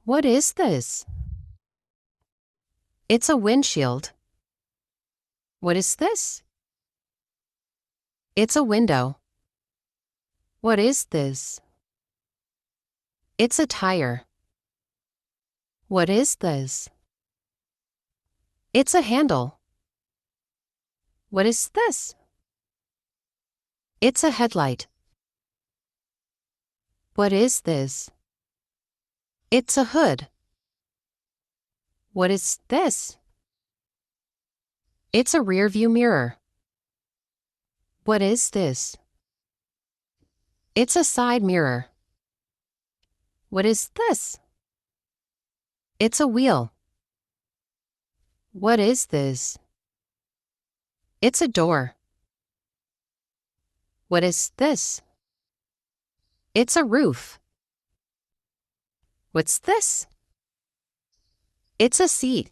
What is this? It's a windshield. What is this? It's a window. What is this? It's a tire. What is this? It's a handle. What is this? It's a headlight. What is this? It's a hood. What is this? It's a rearview mirror. What is this? It's a side mirror. What is this? It's a wheel. What is this? It's a door. What is this? It's a roof. What's this? It's a seat.